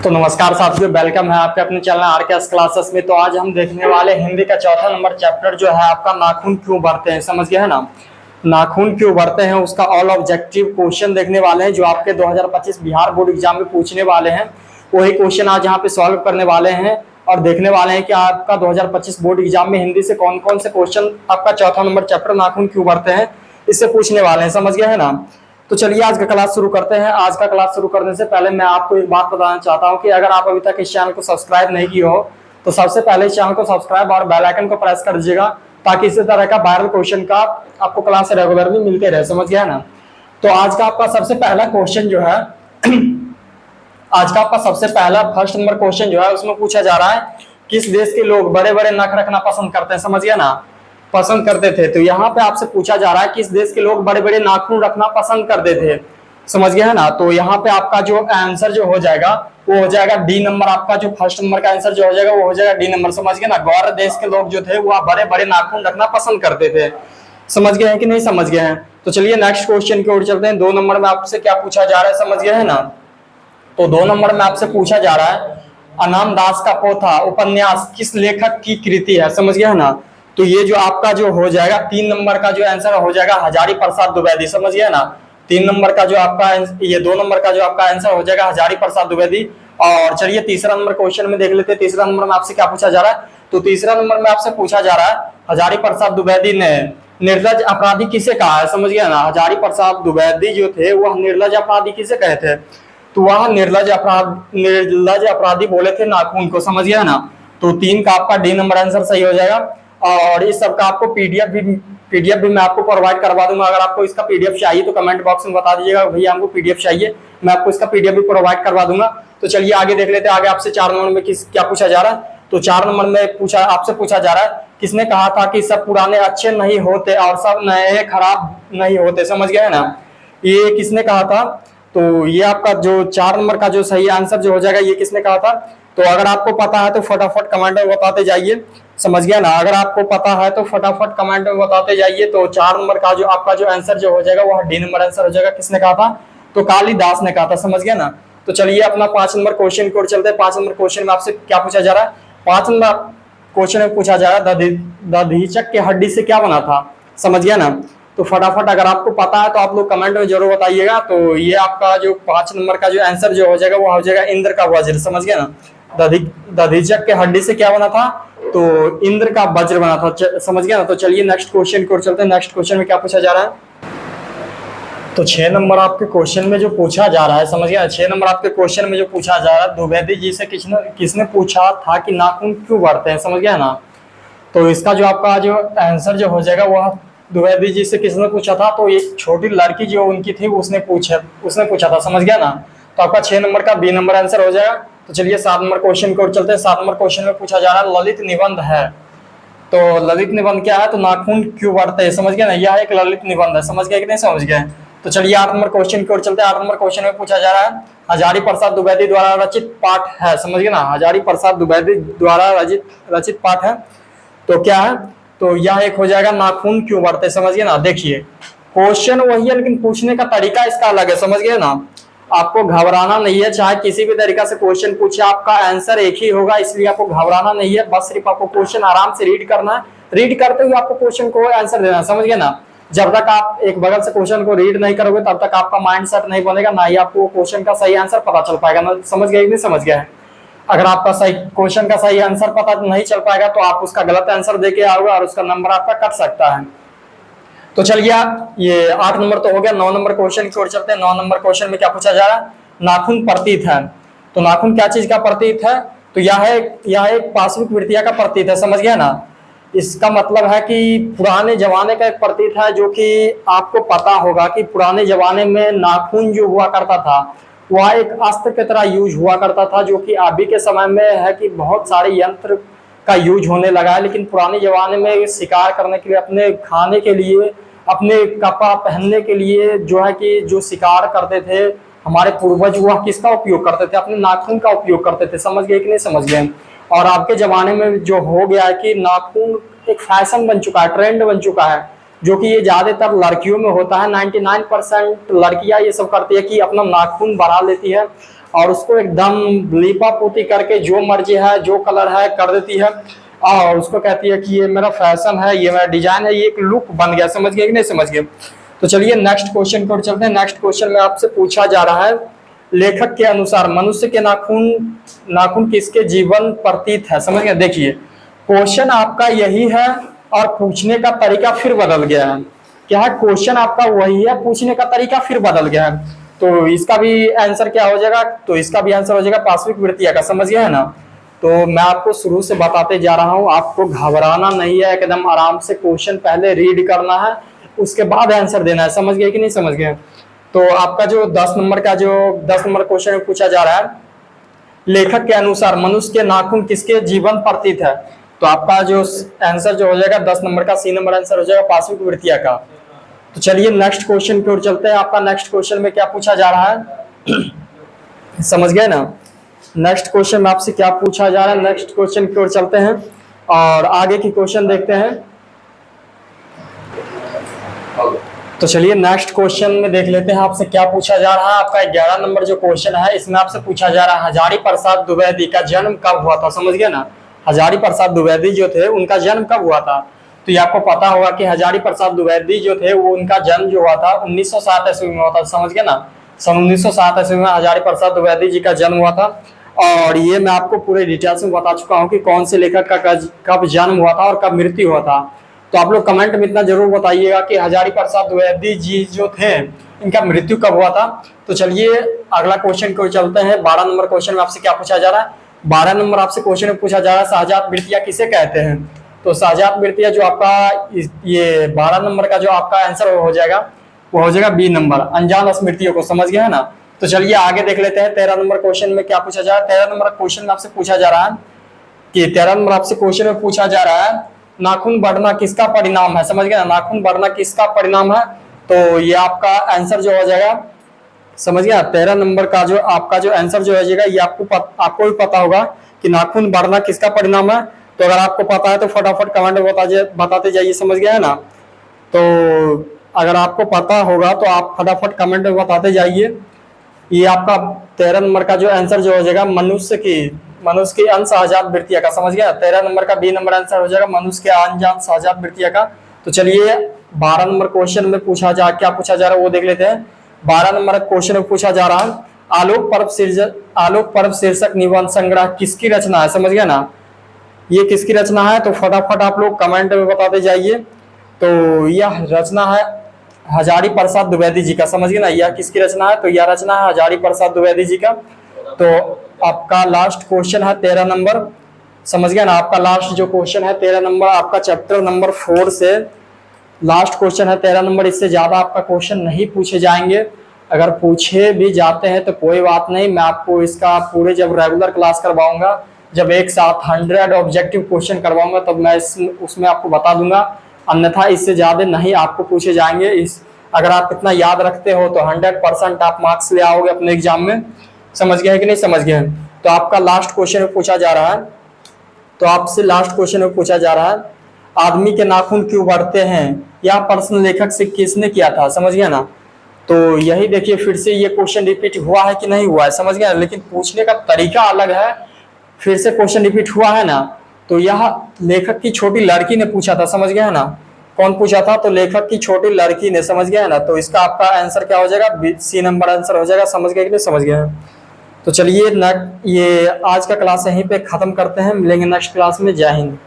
तो नमस्कार साथियों, वेलकम है आपके अपने चैनल आरकेएस क्लासेस में। तो आज हम देखने वाले हिंदी का चौथा नंबर चैप्टर जो है आपका नाखून क्यों बढ़ते हैं। समझ गए है ना, नाखून क्यों बढ़ते हैं उसका ऑल ऑब्जेक्टिव क्वेश्चन देखने वाले हैं जो आपके 2025 बिहार बोर्ड एग्जाम में पूछने वाले हैं। वही क्वेश्चन आज यहाँ पे सॉल्व करने वाले हैं और देखने वाले हैं कि आपका 2025 बोर्ड एग्जाम में हिंदी से कौन कौन से क्वेश्चन आपका चौथा नंबर चैप्टर नाखून क्यों बढ़ते हैं इससे पूछने वाले हैं। समझ गए है ना। तो चलिए आज का क्लास शुरू करते हैं। आज का क्लास शुरू करने से पहले मैं आपको एक बात बताना चाहता हूं कि अगर आप अभी तक इस चैनल को सब्सक्राइब नहीं किए हो तो सबसे पहले इस चैनल को सब्सक्राइब और बेल आइकन को प्रेस कर दीजिएगा ताकि इसी तरह का वायरल क्वेश्चन का आपको क्लास रेगुलरली मिलते रहे। समझ गया ना। तो आज का आपका सबसे पहला क्वेश्चन जो है आज का आपका सबसे पहला फर्स्ट नंबर क्वेश्चन जो है उसमें पूछा जा रहा है किस देश के लोग बड़े बड़े नख रखना पसंद करते हैं। समझ गया ना, पसंद करते थे। तो यहाँ पे आपसे पूछा जा रहा है किस देश के लोग बड़े बड़े नाखून रखना पसंद करते थे। समझ गया है ना। तो यहाँ पे आपका जो आंसर जो हो जाएगा वो हो जाएगा डी नंबर। आपका जो फर्स्ट नंबर का आंसर जो हो जाएगा वो हो जाएगा डी नंबर। समझ गए ना, गौर देश के लोग जो थे वो बड़े बड़े नाखून रखना पसंद करते थे। समझ गए हैं कि नहीं समझ गए हैं। तो चलिए नेक्स्ट क्वेश्चन की ओर चलते हैं। 2 नंबर में आपसे क्या पूछा जा रहा है, समझ गए है ना। तो 2 नंबर में आपसे पूछा जा रहा है अनाम दास का पोथा उपन्यास किस लेखक की कृति है। समझ गया है ना। तो ये जो आपका जो हो जाएगा 3 नंबर का जो आंसर हो जाएगा हजारी प्रसाद द्विवेदी। समझ गया ना। 3 नंबर का जो आपका ये 2 नंबर का जो आपका आंसर हो जाएगा हजारी प्रसाद द्विवेदी। और चलिए तीसरा नंबर क्वेश्चन में देख लेते हैं। तीसरा नंबर में आपसे क्या पूछा जा रहा है। तो तीसरा नंबर में आपसे पूछा जा रहा है हजारी प्रसाद द्विवेदी ने निर्लज अपराधी किसे कहा है। समझ गया ना। हजारी प्रसाद द्विवेदी जो थे वह निर्लज अपराधी किसे कहे थे। तो वह निर्लज अपराधी बोले थे नाखून को। समझ गया ना। तो 3 का आपका डी नंबर आंसर सही हो जाएगा। और इस सब का आपको पीडीएफ भी मैं आपको प्रोवाइड करवा दूंगा। अगर आपको इसका पीडीएफ चाहिए तो कमेंट बॉक्स में बता दीजिएगा भैया हमको पीडीएफ चाहिए, मैं आपको इसका पीडीएफ भी प्रोवाइड करवा दूंगा। तो चलिए आगे देख लेते हैं। आगे आपसे 4 नंबर में क्या पूछा जा रहा है। तो 4 नंबर में आपसे पूछा जा रहा है किसने कहा था कि सब पुराने अच्छे नहीं होते और सब नए खराब नहीं होते। समझ गए ना, ये किसने कहा था। तो ये आपका जो 4 नंबर का जो सही आंसर जो हो जाएगा ये किसने कहा था। तो अगर आपको पता है तो फटाफट कमेंट में बताते जाइए। समझ गया ना। अगर आपको पता है तो फटाफट कमेंट में बताते जाइए। तो 4 नंबर का जो आपका जो आंसर जो हो जाएगा वह डी नंबर आंसर हो जाएगा। किसने कहा था। तो कालिदास ने कहा था। समझ गया ना। तो चलिए अपना 5 नंबर क्वेश्चन की ओर चलते हैं। 5 नंबर क्वेश्चन में आपसे क्या पूछा जा रहा है। 5 नंबर क्वेश्चन में पूछा जा रहा है दधीचक की हड्डी से क्या बना था। समझ गया ना। तो फटाफट अगर आपको पता है तो आप लोग कमेंट में जरूर बताइएगा। तो ये आपका जो 5 नंबर का जो आंसर जो हो जाएगा वो हो जाएगा इंद्र का वज्र। समझ गया ना। दधीचक के हड्डी से क्या बना था। तो इंद्र का वज्र बना था। समझ गया ना। तो चलिए नेक्स्ट क्वेश्चन की ओर चलते हैं। नेक्स्ट क्वेश्चन में क्या पूछा जा रहा है। तो 6 नंबर आपके क्वेश्चन में जो पूछा जा रहा है। समझ गया। 6 नंबर आपके क्वेश्चन में जो पूछा जा रहा है द्विवेदी जी से किसने पूछा था कि नाखून क्यों बढ़ते हैं। समझ गया ना। तो इसका जो आपका जो आंसर जो हो जाएगा वह द्विवेदी जी से किसने पूछा था। तो एक छोटी लड़की जो उनकी थी उसने पूछा था। समझ गया ना। तो आपका 6 नंबर का बी नंबर आंसर हो जाएगा। तो चलिए 7 नंबर क्वेश्चन की ओर चलते हैं। 7 नंबर क्वेश्चन में पूछा जा रहा है ललित निबंध है। तो ललित निबंध क्या है। तो नाखून क्यों बढ़ते हैं। समझ गया ना। यह एक ललित निबंध है। समझ गया कि नहीं समझ गए। तो चलिए 8 नंबर क्वेश्चन की ओर चलते हैं। 8 नंबर क्वेश्चन में पूछा जा रहा है हजारी प्रसाद द्विवेदी द्वारा रचित पाठ है। समझ गया ना। हजारी प्रसाद द्विवेदी द्वारा रचित पाठ है। तो क्या है। तो यह एक हो जाएगा नाखून क्यों बढ़ते। समझ गए ना। देखिए क्वेश्चन वही है लेकिन पूछने का तरीका इसका अलग है। समझ गए ना। आपको घबराना नहीं है, चाहे किसी भी तरीका से क्वेश्चन पूछे आपका आंसर एक ही होगा, इसलिए आपको घबराना नहीं है। बस सिर्फ आपको क्वेश्चन आराम से रीड करना है। रीड करते हुए आपको क्वेश्चन को आंसर देना है। समझ गए ना। जब तक आप एक बगल से क्वेश्चन को रीड नहीं करोगे तब तक आपका माइंड सेट नहीं बनेगा, ना ही आपको क्वेश्चन का सही आंसर पता चल पाएगा। ना समझ गए कि नहीं समझ गया है। अगर आपका सही क्वेश्चन का सही आंसर पता नहीं चल पाएगा तो आप उसका गलत आंसर देके आओगे और उसका नंबर आपका कट सकता है। तो चलिए ये 8 नंबर तो हो गया। 9 नंबर क्वेश्चन की ओर चलते हैं। 9 नंबर क्वेश्चन में क्या पूछा जा रहा है। नाखून प्रतीत है। तो नाखून क्या चीज का प्रतीत है। तो यह एक पार्श्विक वृत्तिया का प्रतीत है। समझ गया ना। इसका मतलब है कि पुराने जमाने का एक प्रतीत है जो कि आपको पता होगा कि पुराने जमाने में नाखून जो हुआ करता था वह एक अस्त्र की तरह यूज हुआ करता था, जो कि अभी के समय में है कि बहुत सारे यंत्र का यूज होने लगा है। लेकिन पुराने जमाने में शिकार करने के लिए, अपने खाने के लिए, अपने कपड़ा पहनने के लिए जो है कि जो शिकार करते थे हमारे पूर्वज वह किसका उपयोग करते थे। अपने नाखून का उपयोग करते थे। समझ गए कि नहीं समझ गए। और आपके जमाने में जो हो गया है कि नाखून एक फैशन बन चुका है, ट्रेंड बन चुका है, जो कि ये ज्यादातर लड़कियों में होता है। 99% लड़कियां ये सब करती है कि अपना नाखून बढ़ा लेती है और उसको एकदम लीपा पोती करके जो मर्जी है जो कलर है कर देती है, और उसको कहती है कि ये मेरा फैशन है, ये मेरा डिजाइन है, ये एक लुक बन गया। समझ गए कि नहीं समझ गए? तो चलिए नेक्स्ट क्वेश्चन की ओर चलते हैं। नेक्स्ट क्वेश्चन में आपसे पूछा जा रहा है, लेखक के अनुसार मनुष्य के नाखून नाखून किसके जीवन प्रतीत है? समझ गए? देखिए क्वेश्चन आपका यही है और पूछने का तरीका फिर बदल गया है। क्या है? क्वेश्चन आपका वही है, पूछने का तरीका फिर बदल गया है। तो इसका भी आंसर क्या हो जाएगा? तो इसका भी आंसर हो जाएगा पार्श्विक वृत्तीय का। समझ गए है ना? तो मैं आपको शुरू से बताते जा रहा हूं, आपको घबराना नहीं है, एकदम आराम से क्वेश्चन पहले रीड करना है, उसके बाद आंसर देना है। समझ गए कि नहीं समझ गए? तो आपका जो 10 नंबर क्वेश्चन पूछा जा रहा है, लेखक के अनुसार मनुष्य के नाखून किसके जीवन प्रतीत है? तो आपका जो आंसर जो हो जाएगा 10 नंबर का सी नंबर आंसर हो जाएगा पार्श्विक वृत्तीय का। तो चलिए नेक्स्ट क्वेश्चन की ओर चलते हैं। आपका नेक्स्ट क्वेश्चन में क्या पूछा जा रहा है? समझ गए ना? नेक्स्ट क्वेश्चन में आपसे क्या पूछा जा रहा है, नेक्स्ट क्वेश्चन की ओर चलते हैं और आगे की क्वेश्चन देखते हैं। तो चलिए नेक्स्ट क्वेश्चन में देख लेते हैं आपसे क्या पूछा जा रहा है। आपका 11 नंबर जो क्वेश्चन है, इसमें आपसे पूछा जा रहा है हजारी प्रसाद द्विवेदी का जन्म कब हुआ था? समझ गए ना? हजारी प्रसाद द्विवेदी जो थे उनका जन्म कब हुआ था? तो ये आपको पता होगा कि हजारी प्रसाद द्विवेदी जो थे वो उनका जन्म जो हुआ था 1907 ईस्वी में हुआ था। समझ गए ना? सन 1907 ईस्वी में हजारी प्रसाद द्विवेदी जी का जन्म हुआ था। और ये मैं आपको पूरे डिटेल्स में बता चुका हूँ कि कौन से लेखक का कब जन्म हुआ था और कब मृत्यु हुआ था। तो आप लोग कमेंट में इतना जरूर बताइएगा कि हजारी प्रसाद द्विवेदी जी जो थे इनका मृत्यु कब हुआ था। तो चलिए अगला क्वेश्चन को चलते हैं। 12 नंबर क्वेश्चन में आपसे क्या पूछा जा रहा है? 12 नंबर आपसे क्वेश्चन में पूछा जा रहा है शाहजात वृत्तियां किसे कहते हैं? तो शाहजात वृत्तियां जो आपका ये 12 नंबर का जो आपका आंसर हो जाएगा वो हो जाएगा बी नंबर, अनजान स्मृतियों को। समझ गए है ना? तो चलिए आगे देख लेते हैं। 13 नंबर क्वेश्चन में क्या पूछा जा रहा है? 13 नंबर क्वेश्चन में आपसे पूछा जा रहा है कि 13 नंबर आपसे क्वेश्चन में पूछा जा रहा है नाखून बढ़ना किसका परिणाम है? समझ गए ना? नाखून बढ़ना किसका परिणाम है? तो ये आपका आंसर जो हो जाएगा, समझ गया? 13 नंबर का जो आपका जो आंसर जो हो जाएगा ये आपको भी पता होगा कि नाखून बढ़ना किसका परिणाम है। तो अगर आपको पता है तो फटाफट कमेंट में बताते जाइए। समझ गया है ना? तो अगर आपको पता होगा तो आप फटाफट कमेंट में बताते जाइए। ये आपका 13 नंबर का जो आंसर जो हो जाएगा मनुष्य की अंश आजाद वृत्तियां का। समझ गया? 13 नंबर का बी नंबर आंसर हो जाएगा मनुष्य के अनजान आजाद वृत्तियां का। तो चलिए 12 नंबर क्वेश्चन में क्या पूछा जा रहा है वो देख लेते हैं। 12 नंबर क्वेश्चन में पूछा जा रहा है आलोक पर्व शीर्षक निबंध संग्रह किसकी रचना है? समझ गया ना? ये किसकी रचना है? तो फटाफट आप लोग कमेंट में बताते जाइए। तो यह रचना है हजारी प्रसाद द्विवेदी जी का। समझ गए ना? यह किसकी रचना है? तो यह रचना है हजारी प्रसाद द्विवेदी जी का। तो आपका लास्ट क्वेश्चन है 13 नंबर। समझ गया ना? आपका लास्ट जो क्वेश्चन है 13 नंबर आपका चैप्टर नंबर 4 से लास्ट क्वेश्चन है 13 नंबर। इससे ज्यादा आपका क्वेश्चन नहीं पूछे जाएंगे। अगर पूछे भी जाते हैं तो कोई बात नहीं, मैं आपको इसका पूरे जब रेगुलर क्लास करवाऊंगा, जब एक साथ 100 ऑब्जेक्टिव क्वेश्चन करवाऊंगा तब मैं उसमें आपको बता दूंगा। अन्यथा इससे ज्यादा नहीं आपको पूछे जाएंगे। अगर आप इतना याद रखते हो तो 100% आप मार्क्स ले आओगे अपने एग्जाम में। समझ गए कि नहीं समझ गए? तो आपका लास्ट क्वेश्चन में पूछा जा रहा है, तो आपसे लास्ट क्वेश्चन में पूछा जा रहा है आदमी के नाखून क्यों बढ़ते हैं? यह प्रश्न लेखक से किसने किया था? समझ गया ना? तो यही देखिए फिर से ये क्वेश्चन रिपीट हुआ है कि नहीं हुआ है? समझ गया? लेकिन पूछने का तरीका अलग है। फिर से क्वेश्चन रिपीट हुआ है ना? तो यह लेखक की छोटी लड़की ने पूछा था। समझ गया है ना? कौन पूछा था? तो लेखक की छोटी लड़की ने। समझ गया है ना? तो इसका आपका आंसर क्या हो जाएगा? सी नंबर आंसर हो जाएगा। समझ गए कि नहीं समझ गए? तो चलिए ये आज का क्लास यहीं पे खत्म करते हैं। मिलेंगे नेक्स्ट क्लास में। जय हिंद।